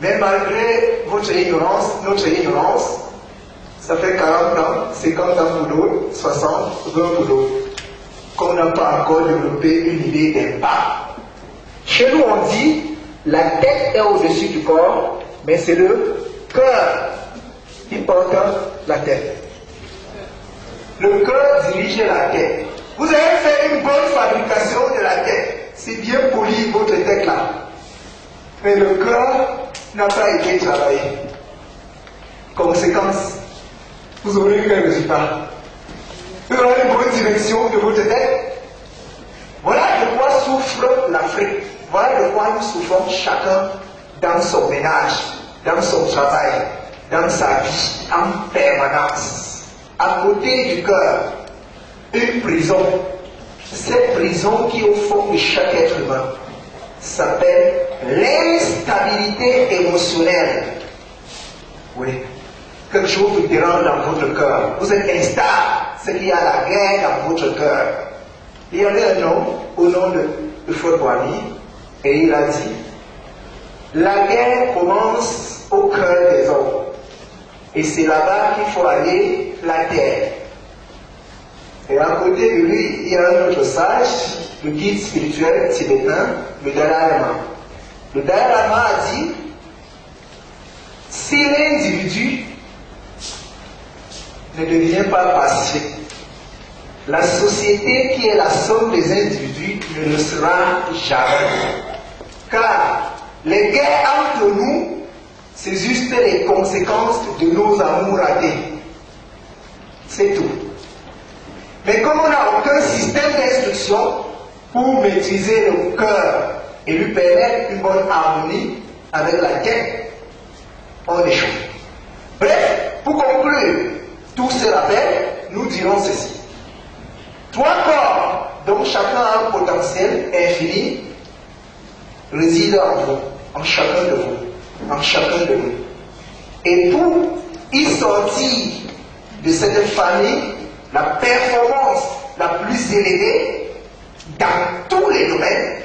Mais malgré votre ignorance, notre ignorance, ça fait 40 ans, 50 ans pour d'autres, 60, 20 pour d'autres, qu'on n'a pas encore développé une idée d'impact. Chez nous, on dit, la tête est au-dessus du corps, mais c'est le cœur qui porte la tête. Le cœur dirige la tête. Vous avez fait une bonne fabrication de la tête. C'est bien poli votre tête là. Mais le cœur n'a pas été travaillé. Conséquence, vous aurez eu un résultat. Vous aurez une bonne direction de votre tête. Voilà de quoi souffre l'Afrique. Voilà de quoi nous souffrons chacun dans son ménage, dans son travail, dans sa vie, en permanence. À côté du cœur, une prison. Cette prison qui est au fond de chaque être humain s'appelle l'instabilité émotionnelle. Oui. Quelque chose vous dérange dans votre cœur. Vous êtes instable. C'est qu'il y a la guerre dans votre cœur. Il y avait un homme au nom de Frère Boigny et il a dit, la guerre commence au cœur des hommes. Et c'est là-bas qu'il faut aller la terre. Et à côté de lui, il y a un autre sage, le guide spirituel tibétain, le Dalai Lama. Le Dalai Lama a dit, si l'individu ne devient pas pacifique, la société qui est la somme des individus ne le sera jamais. Car les guerres entre nous, c'est juste les conséquences de nos amours ratés. C'est tout. Mais comme on n'a aucun système d'instruction pour maîtriser le cœur et lui permettre une bonne harmonie avec la tête, on échoue. Bref, pour conclure tous ces rappels, nous dirons ceci. Trois corps, dont chacun a un potentiel infini, résident en vous, en chacun de vous, en chacun de nous. Et pour y sortir de cette famille, la performance la plus élevée dans tous les domaines,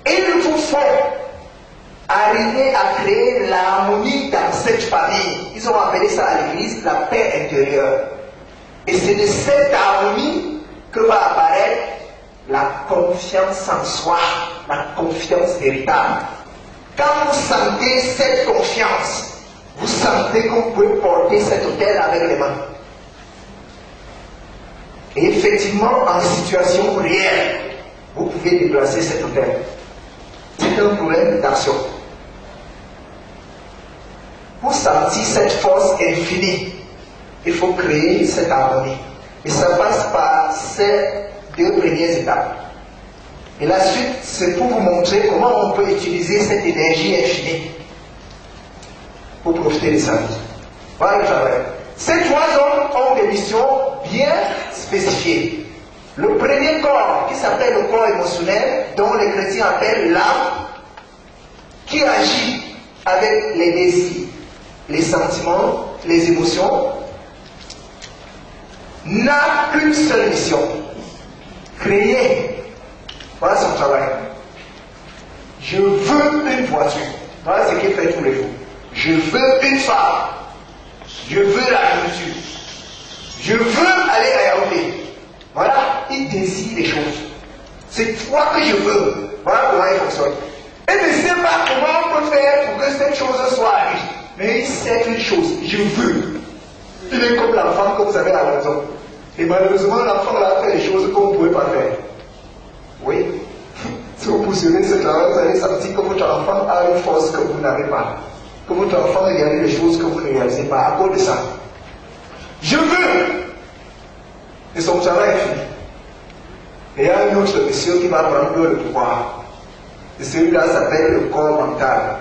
il vous faut arriver à créer l'harmonie dans cette famille. Ils ont appelé ça à l'église la paix intérieure. Et c'est de cette harmonie que va apparaître la confiance en soi, la confiance véritable. Quand vous sentez cette confiance, vous sentez que vous pouvez porter cet autel avec les mains. Et effectivement, en situation réelle, vous pouvez déplacer cet autel. C'est un problème d'action. Pour sentir cette force infinie, il faut créer cette harmonie. Et ça passe par ces deux premières étapes. Et la suite, c'est pour vous montrer comment on peut utiliser cette énergie infinie pour profiter de sa vie. Voilà le travail. Ces trois hommes ont des missions bien spécifiées. Le premier corps, qui s'appelle le corps émotionnel, dont les chrétiens appellent l'âme, qui agit avec les désirs, les sentiments, les émotions, n'a qu'une seule mission, créer. Voilà son travail. Je veux une voiture. Voilà ce qu'il fait tous les jours. Je veux une femme. Je veux la nourriture. Je veux aller à Yaoundé. Voilà, il désire les choses. C'est toi que je veux. Voilà comment il fonctionne. Il ne sait pas comment on peut faire pour que cette chose soit à lui. Mais il sait une chose, je veux. Il est comme l'enfant que vous avez à la maison. Et malheureusement, l'enfant a fait des choses qu'on ne pouvait pas faire. Oui. Si vous poursuivez ce travail, vous allez sentir que votre enfant a une force que vous n'avez pas. Que votre enfant réalise des choses que vous ne réalisez pas à cause de ça. Je veux. Et son travail est fini. Et il y a un autre monsieur qui va prendre le pouvoir. Et celui-là s'appelle le corps mental.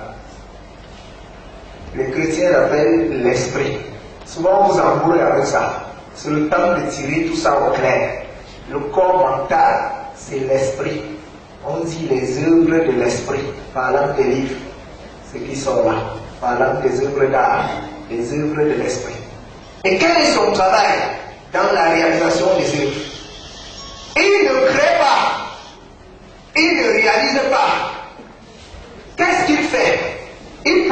Les chrétiens l'appellent l'esprit. Souvent on vous embrouille avec ça. C'est le temps de tirer tout ça au clair. Le corps mental, c'est l'esprit. On dit les œuvres de l'esprit, parlant des livres, ce qui sont là, parlant des œuvres d'art, les œuvres de l'esprit. Et quel est son travail dans la réalisation des œuvres? Il ne crée pas, il ne réalise pas. Qu'est-ce qu'il fait? Il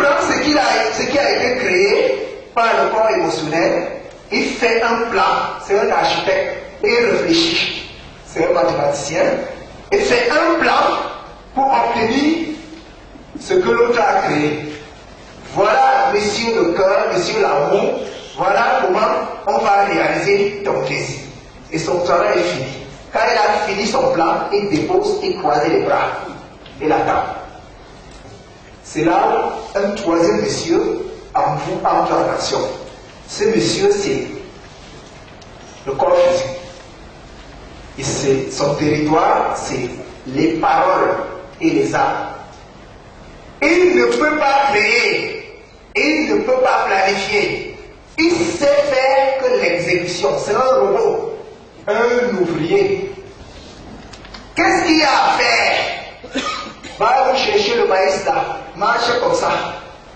ce qui a été créé par le corps émotionnel, il fait un plan, c'est un architecte, et il réfléchit, c'est un mathématicien, il fait un plan pour obtenir ce que l'autre a créé. Voilà, monsieur le cœur, monsieur l'amour, voilà comment on va réaliser ton plaisir. Et son travail est fini. Quand il a fini son plan, il dépose, il croise les bras et l'attend. C'est là un troisième monsieur en vous entre en action. Ce monsieur, c'est le corps physique. Et son territoire, c'est les paroles et les âmes. Il ne peut pas créer, il ne peut pas planifier. Il sait faire que l'exécution. C'est un robot, un ouvrier. Qu'est-ce qu'il y a à faire? Va vous chercher le maïs là, marche comme ça.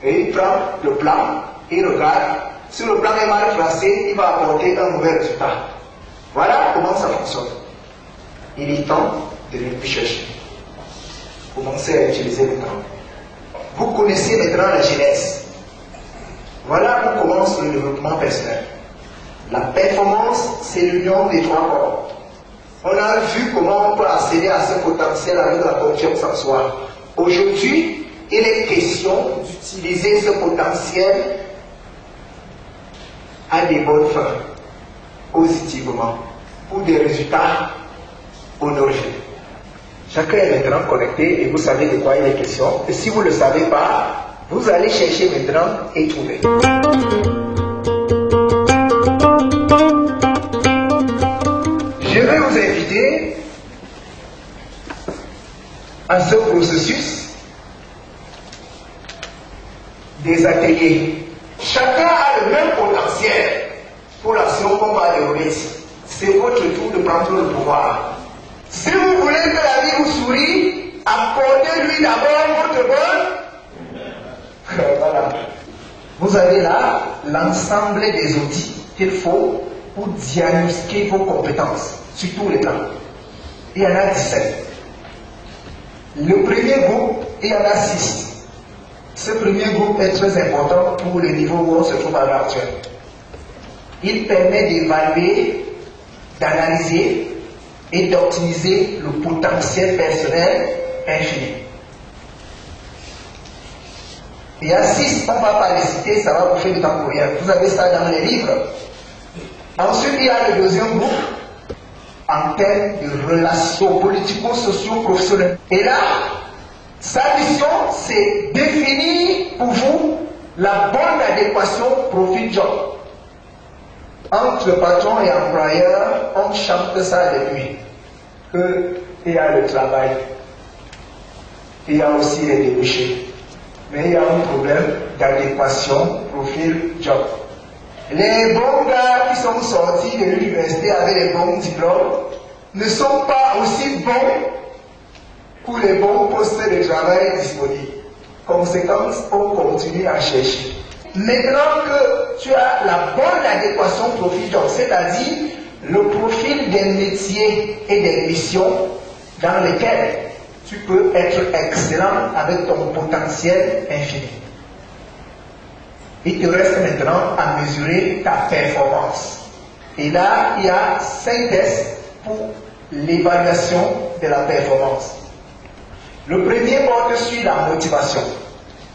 Et il prend le plan, il regarde. Si le plan est mal placé, il va apporter un mauvais résultat. Voilà comment ça fonctionne. Il est temps de ne plus chercher. Commencez à utiliser le temps. Vous connaissez maintenant la Genèse. Voilà où commence le développement personnel. La performance, c'est l'union des trois corps. On a vu comment on peut accéder à ce potentiel avec la confiance en soi. Aujourd'hui, il est question d'utiliser ce potentiel à des bonnes fins, positivement, pour des résultats honorifiques. Chacun est maintenant connecté et vous savez de quoi il est question. Et si vous ne le savez pas, vous allez chercher maintenant et trouver. Je vais vous inviter à ce processus des ateliers. Chacun a le même potentiel pour l'action qu'on va dérouler ici. C'est votre tour de prendre le pouvoir. Si vous voulez que la vie vous sourie, accordez-lui d'abord votre bonne. Voilà. Vous avez là l'ensemble des outils qu'il faut pour diagnostiquer vos compétences sur tous les plans. Il y en a 17. Le premier groupe, il y en a 6. Ce premier groupe est très important pour le niveau où on se trouve à l'heure actuelle. Il permet d'évaluer, d'analyser et d'optimiser le potentiel personnel infini. Il y a 6, on ne va pas les citer, ça va vous faire du temps pour rien. Vous avez ça dans les livres. Ensuite, il y a le deuxième groupe en termes de relations politico-socio-professionnelles. Et là, sa mission, c'est définir pour vous la bonne adéquation profit-job. Entre patron et employeur, on chante ça depuis. Il y a le travail, il y a aussi les débouchés. Mais il y a un problème d'adéquation profil-job. Les bons gars qui sont sortis de l'université avec les bons diplômes ne sont pas aussi bons pour les bons postes de travail disponibles. Conséquence, on continue à chercher. Maintenant que tu as la bonne adéquation profil-job, c'est-à-dire le profil des métiers et des missions dans lesquels tu peux être excellent avec ton potentiel infini. Il te reste maintenant à mesurer ta performance. Et là, il y a 5 tests pour l'évaluation de la performance. Le premier porte sur la motivation,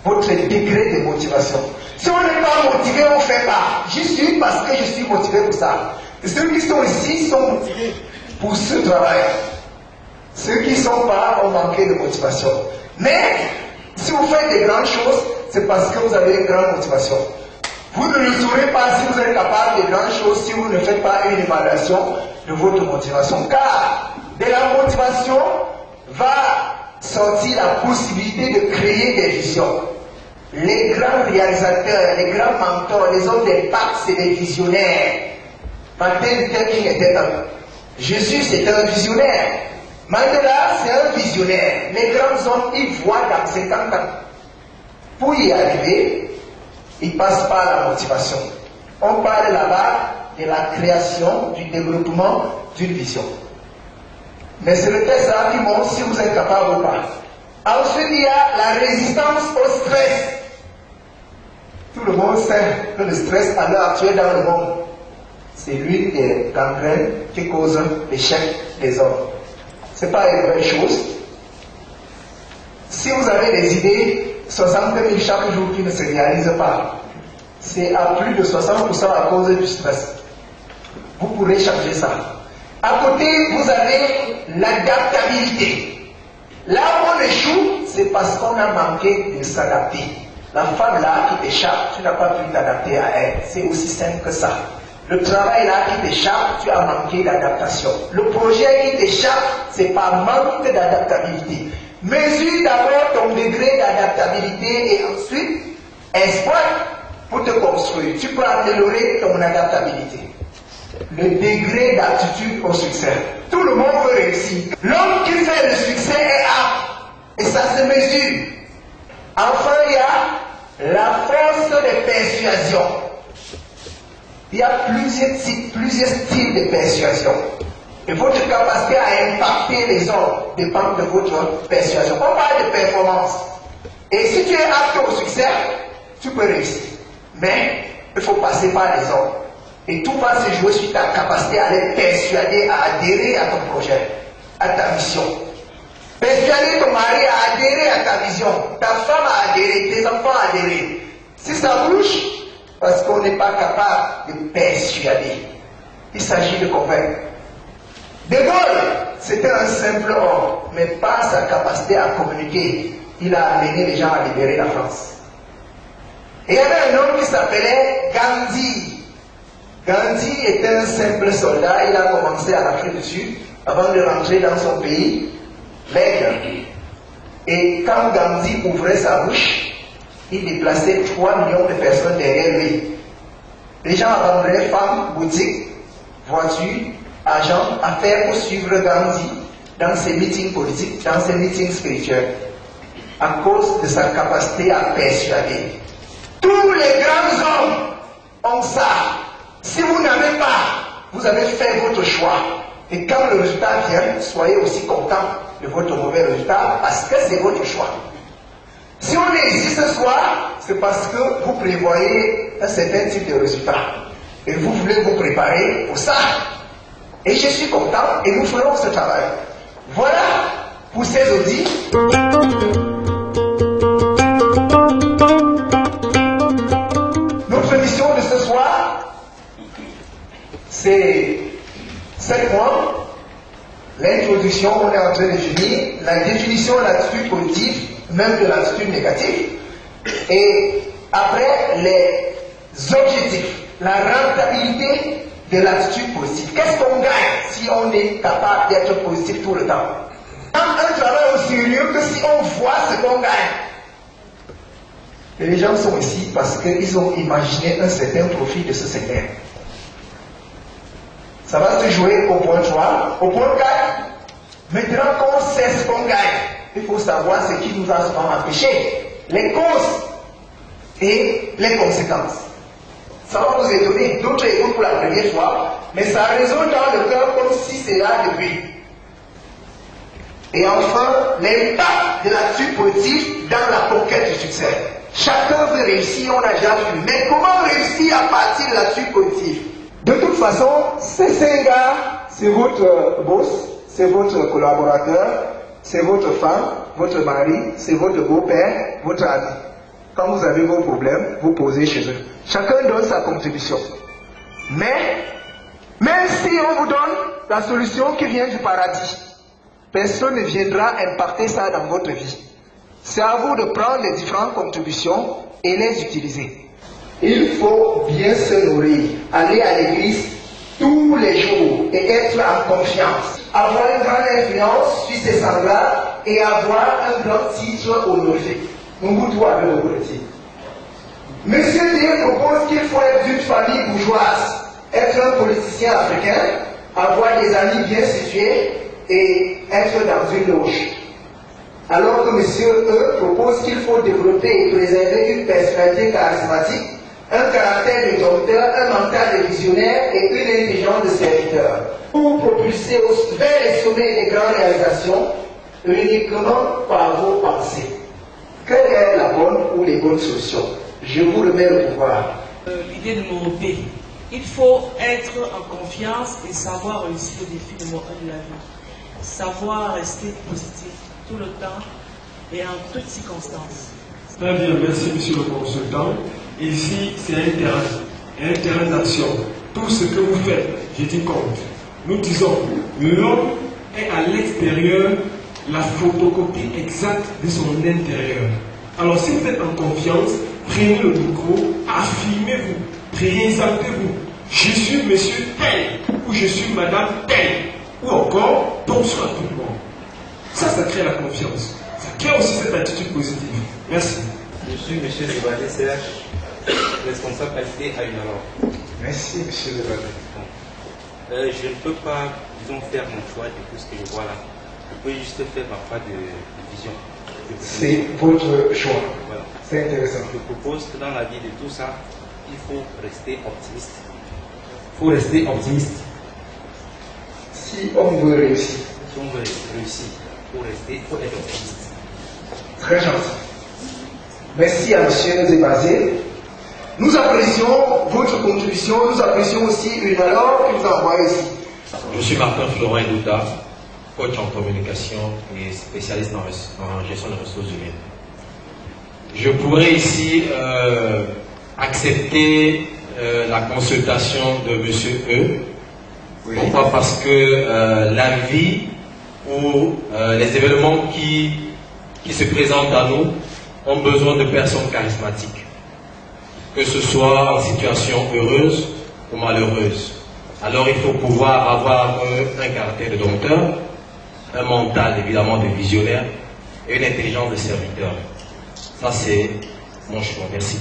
votre degré de motivation. Si on n'est pas motivé, on ne fait pas. Je suis parce que je suis motivé pour ça. Ceux qui sont ici sont motivés pour ce travail. Ceux qui ne sont pas ont manqué de motivation. Mais si vous faites des grandes choses, c'est parce que vous avez une grande motivation. Vous ne le saurez pas si vous êtes capable de grandes choses si vous ne faites pas une évaluation de votre motivation. Car de la motivation va sortir la possibilité de créer des visions. Les grands réalisateurs, les grands mentors, les hommes d'impact, c'est des visionnaires. Martin Luther King était un. Jésus, c'est un visionnaire. Mandela, c'est un visionnaire. Les grands hommes, ils voient dans 50 ans. Pour y arriver, ils passent par la motivation. On parle là-bas de la création, du développement d'une vision. Mais c'est le test là qui montre si vous êtes capable ou pas. Ensuite, il y a la résistance au stress. monde sait que le stress à l'heure actuelle dans le monde, c'est l'une des gangrènes qui cause l'échec des hommes. Ce n'est pas une bonne chose. Si vous avez des idées, 60 000 chaque jour qui ne se réalisent pas, c'est à plus de 60% à cause du stress. Vous pourrez changer ça. À côté, vous avez l'adaptabilité. Là où on échoue, c'est parce qu'on a manqué de s'adapter. La femme là qui t'échappe, tu n'as pas pu t'adapter à elle. C'est aussi simple que ça. Le travail là qui t'échappe, tu as manqué d'adaptation. Le projet qui t'échappe, c'est par manque d'adaptabilité. Mesure d'abord ton degré d'adaptabilité et ensuite exploite pour te construire. Tu peux améliorer ton adaptabilité. Le degré d'aptitude au succès. Tout le monde veut réussir. L'homme qui fait le succès est apte. Et ça se mesure. Enfin, il y a la force de persuasion. Il y a plusieurs styles de persuasion. Et votre capacité à impacter les hommes dépend de votre persuasion. On parle de performance. Et si tu es apte au succès, tu peux réussir. Mais il faut passer par les hommes. Et tout va se jouer sur ta capacité à les persuader à adhérer à ton projet, à ta mission. Persuader ton mari à adhérer à ta vision, ta femme à adhérer, tes enfants à adhérer. Si ça bouge, parce qu'on n'est pas capable de persuader. Il s'agit de convaincre. De Gaulle, c'était un simple homme, mais par sa capacité à communiquer, il a amené les gens à libérer la France. Et il y avait un homme qui s'appelait Gandhi. Gandhi était un simple soldat, il a commencé en Afrique du Sud, avant de rentrer dans son pays, maigre. Et quand Gandhi ouvrait sa bouche, il déplaçait 3 millions de personnes derrière lui. Les gens abandonnaient femmes, boutiques, voitures, argent, affaires pour suivre Gandhi dans ses meetings politiques, dans ses meetings spirituels, à cause de sa capacité à persuader. Tous les grands hommes ont ça. Si vous n'avez pas, vous avez fait votre choix. Et quand le résultat vient, soyez aussi content de votre mauvais résultat parce que c'est votre choix. Si on est ici ce soir, c'est parce que vous prévoyez un certain type de résultat. Et vous voulez vous préparer pour ça. Et je suis content et nous ferons ce travail. Voilà pour ces audits. Notre mission de ce soir, c'est 7 points. L'introduction, on est en train de finir. La définition de l'attitude positive, même de l'attitude négative. Et après, les objectifs, la rentabilité de l'attitude positive. Qu'est-ce qu'on gagne si on est capable d'être positif tout le temps? Un travail aussi sérieux que si on voit ce qu'on gagne. Et les gens sont ici parce qu'ils ont imaginé un certain profit de ce secteur. Ça va se jouer au point 3, au point 4. Maintenant qu'on sait ce qu'on gagne, il faut savoir ce qui nous a souvent empêché, les causes et les conséquences. Ça va vous étonner, d'autres écoutent pour la première fois, mais ça résonne dans le cœur comme si c'est là depuis. Et enfin, l'impact de l'attitude positive dans la conquête du succès. Chacun veut réussir, on a déjà vu, mais comment réussir à partir de l'attitude positive? De toute façon, ces 5 gars, c'est votre boss, c'est votre collaborateur, c'est votre femme, votre mari, c'est votre beau-père, votre ami. Quand vous avez vos problèmes, vous posez chez eux. Chacun donne sa contribution. Mais, même si on vous donne la solution qui vient du paradis, personne ne viendra impacter ça dans votre vie. C'est à vous de prendre les différentes contributions et les utiliser. Il faut bien se nourrir, aller à l'église tous les jours et être en confiance. Avoir une grande influence sur ses semblables et avoir un grand titre honorifique. Nous vous avec beaucoup de titres. Monsieur Dieu propose qu'il faut être d'une famille bourgeoise, être un politicien africain, avoir des amis bien situés et être dans une loge. Alors que monsieur E propose qu'il faut développer et préserver une personnalité charismatique, un caractère de dompteur, un mental de visionnaire et une intelligence de serviteur. Pour propulser vers les sommets des grandes réalisations, uniquement par vos pensées. Quelle est la bonne ou les bonnes solutions? je vous remets le pouvoir. L'idée numéro B. Il faut être en confiance et savoir réussir le défi numéro 1 de la vie. Savoir rester positif tout le temps et en toutes circonstances. Très bien, merci monsieur le consultant. Ici, c'est un terrain d'action. Tout ce que vous faites, je dis compte. Nous disons, l'homme est à l'extérieur la photocopie exacte de son intérieur. Alors si vous êtes en confiance, prenez le micro, affirmez-vous, présentez-vous. Je suis monsieur tel, ou je suis madame tel, ou encore bonsoir tout le monde. Ça crée la confiance. Ça crée aussi cette attitude positive. Merci. Je suis monsieur Zébadé Serge, responsable qualité à Unalor. Merci monsieur Zébadé. Je ne peux pas, disons, faire mon choix de tout ce que je vois là. Je peux juste faire ma part de vision. C'est votre choix. Voilà. C'est intéressant. Je propose que dans la vie de tout ça, il faut rester optimiste. Il faut rester optimiste. Si on veut réussir. Si on veut réussir, il faut être optimiste. Très gentil. Merci à monsieur Zébazé. Nous apprécions votre contribution, nous apprécions aussi une alors que vous envoyez ici. Je suis Martin Florent Douda, coach en communication et spécialiste en gestion des ressources humaines. Je pourrais ici accepter la consultation de monsieur E. Oui. Pourquoi? Parce que la vie ou les événements qui se présentent à nous ont besoin de personnes charismatiques, que ce soit en situation heureuse ou malheureuse. Alors il faut pouvoir avoir un caractère de dompteur, un mental évidemment de visionnaire et une intelligence de serviteur. Ça c'est mon choix. Merci.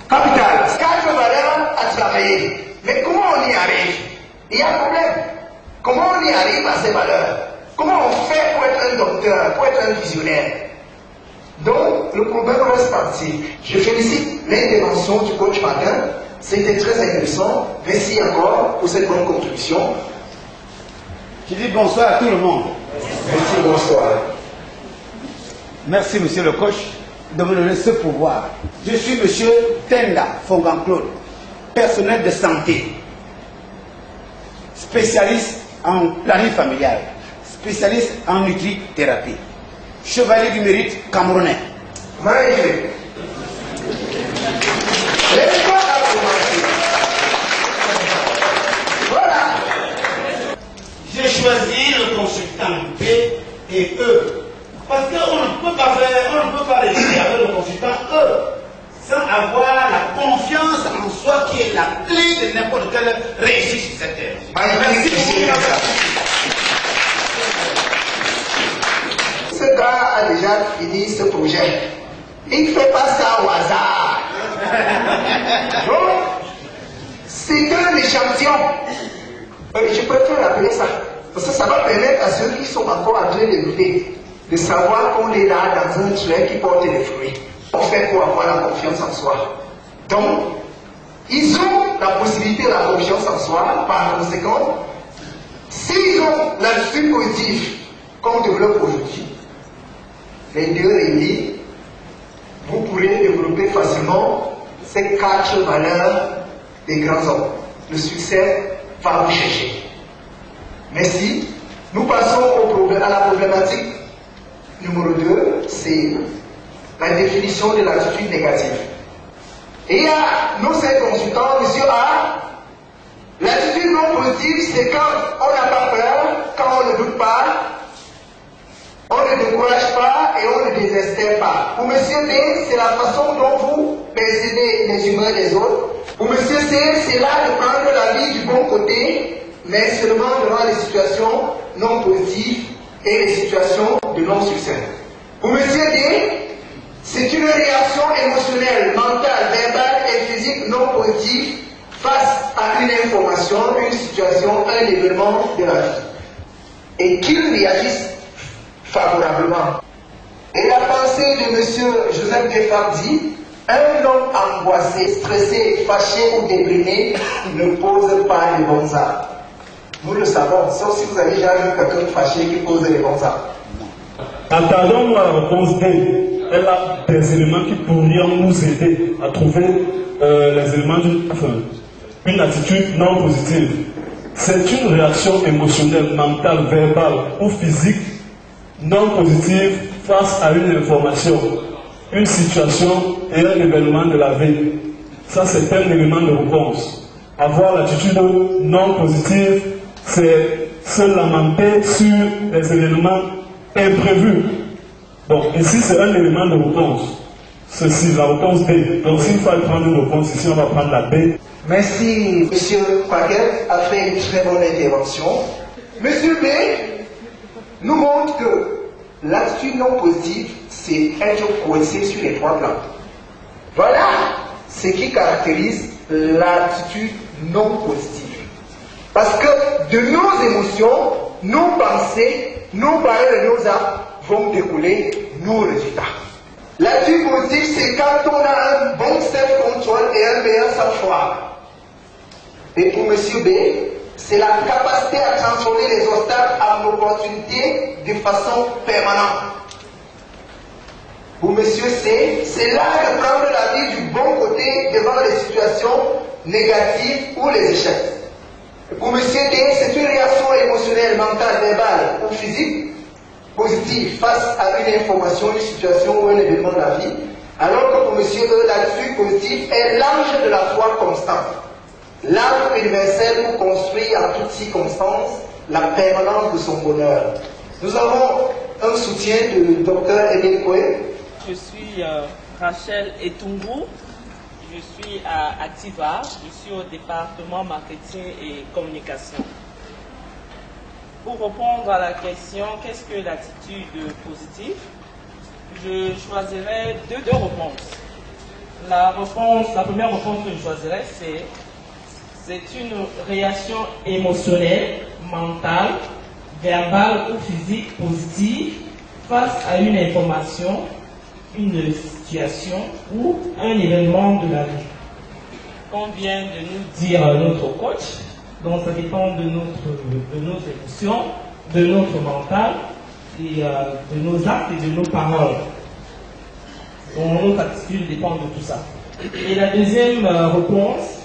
Capital, quatre valeurs à travailler. Mais comment on y arrive? Il y a un problème. Comment on y arrive à ces valeurs? Comment on fait pour être un docteur, pour être un visionnaire? Donc, le problème reste parti. Je félicite l'intervention du coach Martin. C'était très intéressant. Merci encore pour cette bonne contribution. Je dis bonsoir à tout le monde. Merci, bonsoir. Merci, monsieur le coach, de me donner ce pouvoir. Je suis monsieur Tenda Fongan Claude, personnel de santé, spécialiste en planning familial, spécialiste en nutrithérapie, chevalier du mérite camerounais. Magnifique. Laisse-moi commencer. Voilà. J'ai choisi le consultant B et E. Parce qu'on ne peut pas réussir avec le consultant E sans avoir la confiance en soi qui est la clé de n'importe quelle réussite sur cette terre. Merci beaucoup. Ce gars a déjà fini ce projet. Il ne fait pas ça au hasard. Donc, c'est un échantillon. Je préfère appeler ça. Parce que ça va permettre à ceux qui sont encore en train de lutter de savoir qu'on est là dans un trait qui porte des fruits. On fait pour avoir la confiance en soi. Donc, ils ont la possibilité de la confiance en soi. Par conséquent, s'ils ont l'attitude positive qu'on développe aujourd'hui, les deux réunis, vous pourrez développer facilement ces quatre valeurs des grands hommes. Le succès va vous chercher. Merci. Nous passons à la problématique numéro 2, c'est la définition de l'attitude négative. Et il y a nos 5 consultants, monsieur A. L'attitude non positive, c'est quand on n'a pas peur, quand on ne doute pas, on ne décourage pas et on ne désespère pas. Pour monsieur B, c'est la façon dont vous percevez les humeurs des autres. Pour monsieur C, c'est là de prendre la vie du bon côté, mais seulement devant les situations non positives et les situations de non-succès. Pour monsieur D, c'est une réaction émotionnelle, mentale, verbale et physique non positive face à une information, une situation, un événement de la vie. Et qu'il réagisse favorablement. Et la pensée de monsieur Joseph Desfarges dit, un homme angoissé, stressé, fâché ou déprimé ne pose pas les bons actes. Nous le savons, sauf si vous avez déjà vu quelqu'un fâché qui pose les bons actes. Attendons la réponse D. elle a des éléments qui pourraient nous aider à trouver les éléments une attitude non positive. C'est une réaction émotionnelle, mentale, verbale ou physique non positive face à une information, une situation et un événement de la vie. Ça, c'est un élément de réponse. Avoir l'attitude non positive, c'est se lamenter sur les événements imprévus. Donc, ici, c'est un élément de réponse. Ceci, la réponse B. Donc, s'il faut prendre une réponse ici, on va prendre la B. Merci, M. Quaquet a fait une très bonne intervention. M. B nous montre que l'attitude non positive, c'est être coincé sur les trois plans. Voilà ce qui caractérise l'attitude non positive. Parce que de nos émotions, nos pensées, nos paroles et nos actes vont découler nos résultats. L'attitude positive, c'est quand on a un bon self-control et un meilleur sang-froid. Et pour M. B, c'est la capacité à transformer les obstacles en opportunités de façon permanente. Pour M. C, c'est l'art de prendre la vie du bon côté devant les situations négatives ou les échecs. Et pour M. D, c'est une réaction émotionnelle, mentale, verbale ou physique positive face à une information, une situation ou un événement de la vie. Alors que pour M. E, l'attitude positive est l'ange de la foi constante. L'arbre universel pour construire en toutes circonstances la permanence de son bonheur. Nous avons un soutien du Dr Emile Cohen. Je suis Rachel Etungu, je suis à Activa, je suis au département marketing et communication. Pour répondre à la question, qu'est-ce que l'attitude positive? Je choisirais deux réponses. La première réponse que je choisirais, c'est une réaction émotionnelle, mentale, verbale ou physique positive face à une information, une situation ou un événement de la vie. Comme vient de nous dire notre coach, donc ça dépend de nos émotions, de notre mental, et de nos actes et de nos paroles. Donc notre attitude dépend de tout ça. Et la deuxième réponse,